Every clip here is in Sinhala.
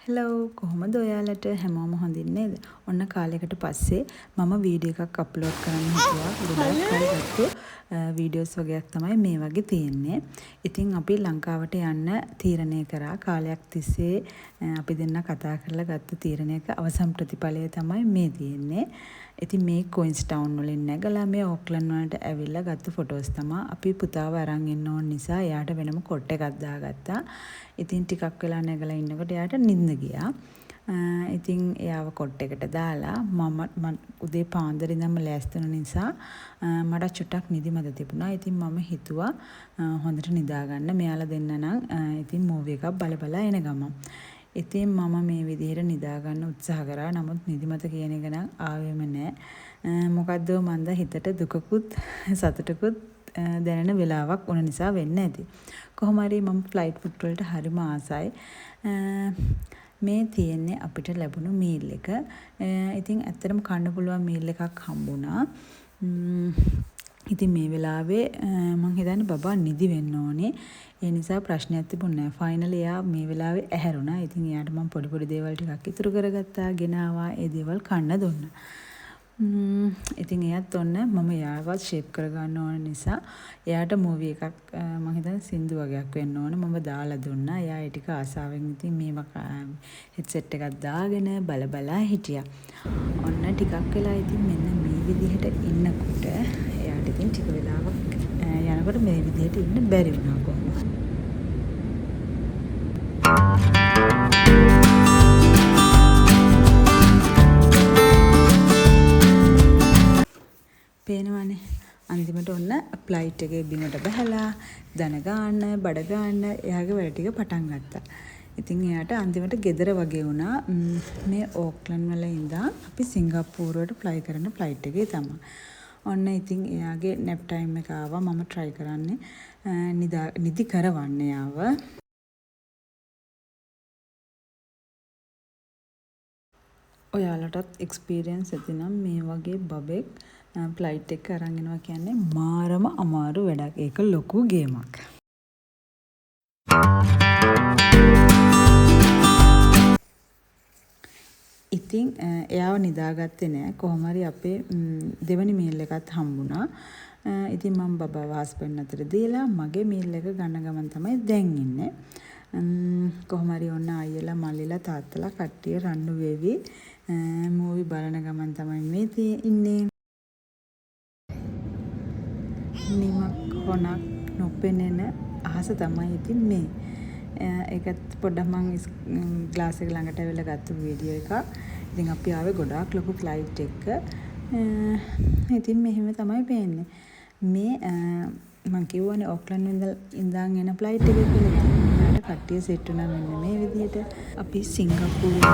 හෙලෝ කොහොමද ඔයාලට හැමෝම හොඳින් නේද? ඔන්න කාලයකට පස්සේ මම වීඩියෝ එකක් අප්ලෝඩ් කරන්න හිතුවා. ගොඩක් කල් ගත්තු වීඩියෝස් වගේක් තමයි මේ වගේ තියෙන්නේ. ඉතින් අපි ලංකාවට යන්න තීරණය කරා. කාලයක් තිස්සේ අපි දෙන්න කතා කරලා ගත්ත තීරණයක අවසන් ප්‍රතිඵලය තමයි මේ තියෙන්නේ. ඉතින් මේ කොයින්ස් ටවුන් වලින් නැගලා මේ ඕක්ලන්ඩ් වලට ඇවිල්ලා ගත්ත ෆොටෝස් තමයි. අපි පුතාව අරන් ඉන්න ඕන නිසා එයාට වෙනම කොට් එකක් දාගත්තා. ඉතින් ටිකක් වෙලා නැගලා ඉන්නකොට එයාට නිින්ද ගියා. ඉතින් එයාව කොට් එකට දාලා මම උදේ පාන්දර ඉඳන්ම ලෑස්ති වෙන නිසා මට චුට්ටක් නිදිමත තිබුණා. ඉතින් මම හිතුවා හොඳට නිදා ගන්න මෙයාලා දෙන්න නම් ඉතින් මූවි එකක් බල එන ගමන්. ඉතින් මම මේ විදිහට නිදා ගන්න උත්සාහ කරා. නමුත් නිදිමත කියන එක නම් ආවෙම නැහැ. මොකද්ද මන්ද හිතට දුකකුත් සතුටකුත් දැනෙන වෙලාවක් වුණ නිසා වෙන්න ඇති. කොහොම හරි මම ෆ්ලයිට් ෆුඩ් වලට හරිම ආසයි. මේ තියෙන්නේ අපිට ලැබුණු මීල් එක. ඉතින් ඇත්තටම කන්න පුළුවන් මීල් එකක් හම්බුණා. ඉතින් මේ වෙලාවේ මං හිතන්නේ බබා නිදි වෙන්න ඕනේ. ඒ නිසා ප්‍රශ්නයක් තිබුණේ නැහැ. ෆයිනලි එයා මේ වෙලාවේ ඇහැරුණා. ඉතින් එයාට මම පොඩි දේවල් ටිකක් ඉතුරු කරගත්තා. ගෙනාවා. ඒ දේවල් කන්න දුන්නා. ඉතින් එයාත් ඔන්න මම එයාවත් ෂේප් කරගන්න ඕන නිසා එයාට මූවි එකක් මම හිතන්නේ සින්දු වගේක් වෙන්න ඕන මම දාලා දුන්නා. එයා ඒ ටික ආසාවෙන් ඉතින් මේව හෙඩ්සෙට් එකක් දාගෙන බලා හිටියා. ඔන්න ටිකක් වෙලා ඉතින් මෙන්න මේ විදිහට ඉන්නකොට එයාට ඉතින් ටික වෙලාවක් යනකොට මේ විදිහට ඉන්න බැරි වුණා කොහොමද? පේනවනේ අන්තිමට ඔන්න ෆ්ලයිට් එකේ බිමට බහලා දන ගන්න බඩ ගන්න එයාගේ වැඩ ටික පටන් ගත්තා. ඉතින් එයාට අන්තිමට ගෙදර වගේ වුණා. මේ ඕක්ලන්ඩ් වල ඉඳන් අපි සිංගප්පූරුවට ෆ්ලයි කරන ෆ්ලයිට් එකේ තමයි. ඔන්න ඉතින් එයාගේ නැප් ටයිම් එක ආවා. මම try කරන්නේ නිදි කරවන්න යාව. ඔයාලටත් එක්ස්පීරියන්ස් ඇති නම් මේ වගේ බබෙක් ෆ්ලයිට් එක අරන් යනවා කියන්නේ මාරම අමාරු වැඩක්. ඒක ලොකු ගේමක්. ඉතින් එයාව නිදාගත්තේ නෑ. කොහොම හරි අපේ දෙවනි මීල් එකත් හම්බුණා. ඉතින් මම බබාව හස්බන්ඩ් අතට දීලා මගේ මීල් එක ගන්න ගමන් තමයි දැන් ඉන්නේ. කොහොම හරි ඔන්න අයියලා මල්ලිලා තාත්තලා කට්ටිය රණ්ඩු වෙවි මූවි බලන ගමන් තමයි මේ ඉන්නේ. නිමක් හොනක් නොපෙනෙන අහස තමයි ඉතින් මේ. ඒකත් පොඩ්ඩක් මං ග්ලාස් එක ළඟට ඇවිල්ලා ගත්ත වීඩියෝ එකක්. ඉතින් අපි ආවේ ගොඩාක් ලොකු ෆ්ලයිට් එක. ඉතින් මෙහෙම තමයි පේන්නේ. මේ මං කියවනේ ඕක්ලන්ඩ් ඉඳන් එන ෆ්ලයිට් එක කියලා. ඉතින් කට්ටිය සෙට් වුණා මෙන්න මේ විදිහට. අපි සිංගප්පූරුවේ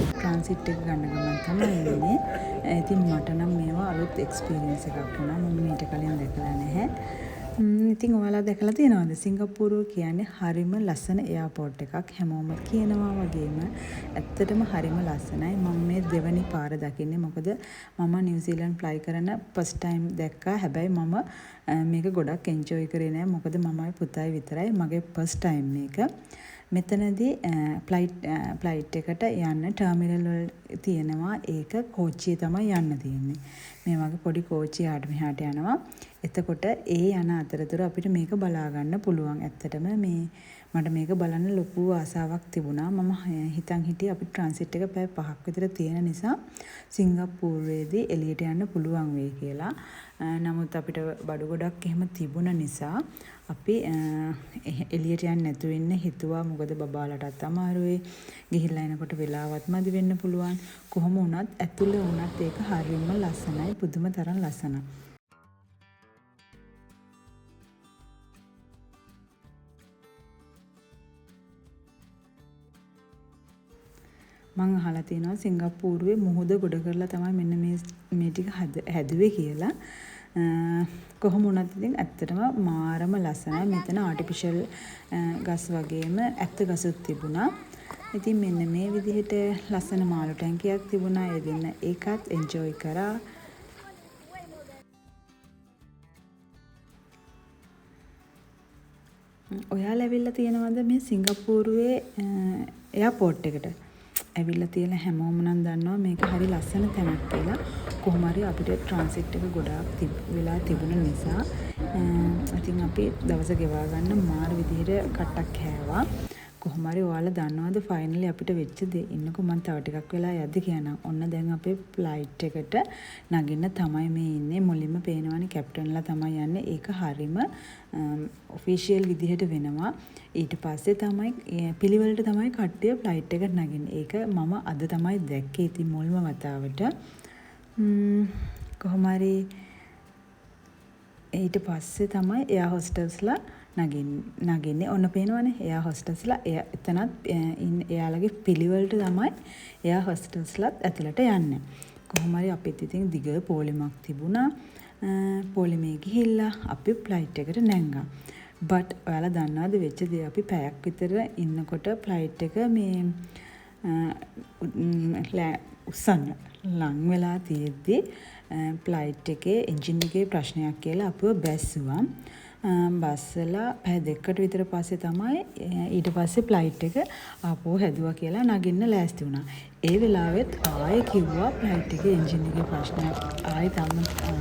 ට්‍රාන්සිට් එක ගන්න ගමන් තමයි එන්නේ. ඉතින් මට නම් මේවා අලුත් එක්ස්පීරියන්ස් එකක් වුණා. මම මීට කලින් දැකලා නැහැ. ඉතින් ඔයාලා දැකලා තියෙනවද? සිංගප්පූරුව කියන්නේ හරිම ලස්සන එයාපෝට් එකක්. හැමෝම කියනවා වගේම ඇත්තටම හරිම ලස්සනයි. මම මේ දෙවනි පාර දකින්නේ. මොකද මම නිව්සීලන්ඩ් ෆ්ලයි කරන ෆස්ට් ටයිම් දැක්කා. හැබැයි මම මේක ගොඩක් එන්ජොයි කරේ නෑ. මොකද මමයි පුතයි විතරයි. මගේ ෆස්ට් ටයිම් මේක. මෙතනදී ෆ්ලයිට් එකට යන්න ටර්මිනල් වල තියෙනවා. ඒක කෝච්චිය තමයි යන්න තියෙන්නේ. මේ වගේ පොඩි කෝච්චිය ආට මෙහාට යනවා. එතකොට ඒ යන අතරතුර අපිට මේක බලා ගන්න පුළුවන්. ඇත්තටම මට මේක බලන්න ලොකු ආසාවක් තිබුණා. මම හිතන් හිටියේ අපි ට්‍රාන්සිට් එක පැය 5ක් විතර තියෙන නිසා සිංගප්පූරුවේදී එළියට යන්න පුළුවන් වෙයි කියලා. නමුත් අපිට බඩු ගොඩක් එහෙම තිබුණ නිසා අපි එළියට යන්න නැතුව ඉන්න හිතුවා. මොකද බබාලටත් අමාරුයි. ගිහිල්ලා එනකොට වෙලාවත් මදි වෙන්න පුළුවන්. කොහොම වුණත් ඇතුළේ වුණත් ඒක හරියම ලස්සනයි. පුදුම තරම් ලස්සනයි. මං අහලා තියෙනවා සිංගප්පූරුවේ මුහුද ගොඩ කරලා තමයි මෙන්න මේ ටික හැදුවේ කියලා. කොහොම වුණත් ඉතින් ඇත්තටම මාරම ලස්සනයි. මෙතන ආටිෆිෂල් ගස් වගේම ඇත්ත ගසුත් තිබුණා. ඉතින් මෙන්න මේ විදිහට ලස්සන මාළු ටැංකියක් තිබුණා. ඒ දෙන්න ඒකත් එන්ජොයි කරා. ඔයාලා ඇවිල්ලා තියෙනවද මේ සිංගප්පූරුවේ එයාපෝට් එකට? ඇවිල්ලා තියෙන හැමෝම නම් දන්නවා මේක හරි ලස්සන තැනක් කියලා. කොහොම හරි අපිට ට්‍රාන්සිට් එක ගොඩාක් වෙලා තිබුණ නිසා ඉතින් අපි දවස ගෙවා ගන්න මාර විදිහට කට්ටක් කෑවා. කොහොම හරි ඔයාලා දන්නවද ෆයිනලි අපිට වෙච්ච දේ? ඉන්නකෝ මම තව ටිකක් වෙලා යද්දි කියනවා. ඔන්න දැන් අපේ ෆ්ලයිට් එකට නගින්න තමයි මේ ඉන්නේ. මුලින්ම පේනවනේ කැප්ටන්ලා තමයි යන්නේ. ඒක හරීම ඔෆිෂියල් විදිහට වෙනවා. ඊට පස්සේ තමයි පිළිවෙලට තමයි කට්ටිය ෆ්ලයිට් එකට නගින්නේ. ඒක මම අද තමයි දැක්කේ ඉතින් මුල්ම වතාවට. කොහොම හරි ඊට පස්සේ තමයි එයා හොස්ටස්ලා නගින්නේ. ඔන්න පේනවනේ එයා හොස්ටස්ලා එතනත් එයාලගේ පිළිවෙලට තමයි එයා හොස්ටස්ලාත් ඇතුළට යන්නේ. කොහොම හරි අපිත් ඉතින් දිග පොලිමක් තිබුණා. පොලිමේ ගිහිල්ලා අපි ෆ්ලයිට් එකට නැංගා. බට් ඔයාලා දන්නවද වෙච්ච දේ? අපි පැයක් විතර ඉන්නකොට ෆ්ලයිට් එක මේ උස්සන්න ලං වෙලා තියෙද්දි ෆ්ලයිට් එකේ එන්ජින් එකේ ප්‍රශ්නයක් කියලා අපිව බැස්සුවා. බස්සලා පැය දෙකකට විතර පස්සේ තමයි ඊට පස්සේ ෆ්ලයිට් එක ආපහු හැදුවා කියලා නගින්න ලෑස්ති වුණා. ඒ වෙලාවෙත් ආයෙ කිව්වා ෆ්ලයිට් එකේ එන්ජින් එකේ ප්‍රශ්නයක් ආයෙ තාම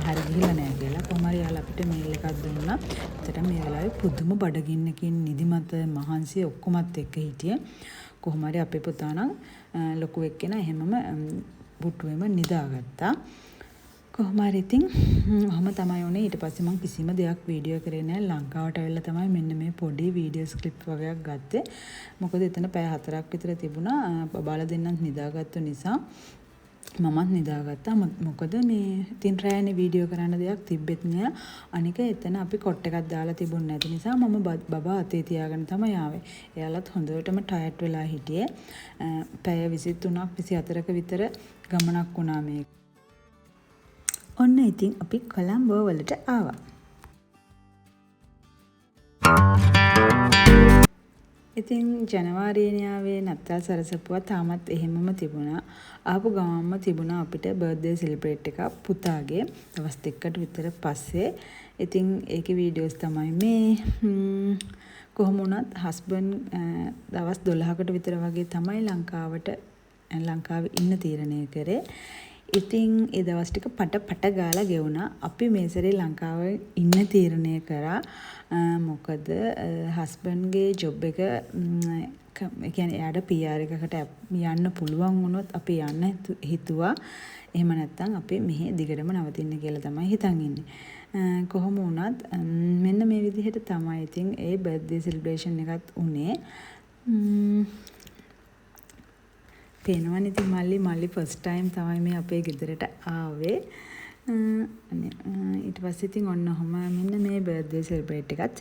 හරි ගිහිල්ලා නැහැ කියලා. කොහොම හරි යාලා අපිට මේල් එකක් දුන්නා. ඒතර මේ වෙලාවේ පුදුම බඩගින්නකින් නිදිමත මහන්සිය ඔක්කොමත් එක්ක හිටියේ. කොහොම හරි අපේ පුතා නම් ලොකු එක්කෙනා එහෙමම බුට්ටුවෙම නිදාගත්තා. කොහොම හරි ඉතින් ඔහම තමයි උනේ. ඊට පස්සේ මම කිසිම දෙයක් වීඩියෝ කරේ නැහැ. ලංකාවට ඇවිල්ලා තමයි මෙන්න මේ පොඩි වීඩියෝස් ක්ලිප් වගේක් ගත්තේ. මොකද එතන පැය 4ක් විතර තිබුණා. බබාලා දෙන්නත් නිදාගත්තු නිසා මමත් නිදාගත්තා. මොකද මේ ඉතින් රෑනේ වීඩියෝ කරන්න දෙයක් තිබෙත් නෑ. අනික එතන අපි කොට් එකක් දාලා තිබුණ නැති නිසා මම බබා අතේ තියාගෙන තමයි ආවේ. එයාලත් හොඳටම ටයර්ඩ් වෙලා හිටියේ. පැය 23ක් 24ක විතර ගමනක් වුණා මේක. ඔන්න ඉතින් අපි කොලම්බෝ වලට ආවා. ඉතින් ජනවාරියේ ආවේ නත්තල් සරසපුවා තාමත් එහෙමම තිබුණා. ආපු ගමන්ම තිබුණා අපිට බර්ත්ඩේ සෙලිබ්‍රේට් එකක් පුතාගේ දවස් දෙකකට විතර පස්සේ. ඉතින් ඒකේ වීඩියෝස් තමයි මේ. කොහොම වුණත් හස්බන්ඩ් දවස් 12කට විතර වගේ තමයි ලංකාවේ ඉන්න තීරණය කරේ. ඉතින් ඒ දවස් ටික පට ගාලා ගෙවුණා. අපි මේ සැරේ ලංකාවේ ඉන්න තීරණය කරා. මොකද හස්බන්ඩ්ගේ ජොබ් එක කියන්නේ එයාට PR එකකට යන්න පුළුවන් වුණොත් අපි යන්න හිතුවා. එහෙම නැත්නම් අපි මෙහි දිගටම නවතින්න කියලා තමයි හිතන් ඉන්නේ. කොහොම වුණත් මෙන්න මේ විදිහට තමයි ඉතින් ඒ බර්ත්ඩේ සෙලිබ්‍රේෂන් එකත් උනේ. පේනවනේ ඉතින් මල්ලි ෆස්ට් ටයිම් තමයි මේ අපේ ගෙදරට ආවේ. ඊට පස්සේ ඉතින් ඔන්න ඔහම මෙන්න මේ බර්ත්ඩේ සෙලිබ්‍රේට් එකත්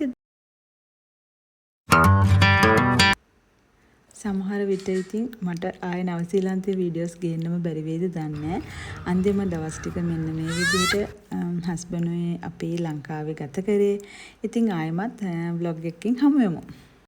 සමහර විට ඉතින් මට ආයේ නවසීලන්තේ වීඩියෝස් ගේන්නම බැරි වේද දන්නේ නැහැ. අන්තිම දවස් ටික මෙන්න මේ විදිහට හස්බන්ඩ්ගේ අපේ ලංකාවේ ගත කරේ. ඉතින් ආයෙමත් vlog එකකින් හමු වෙමු.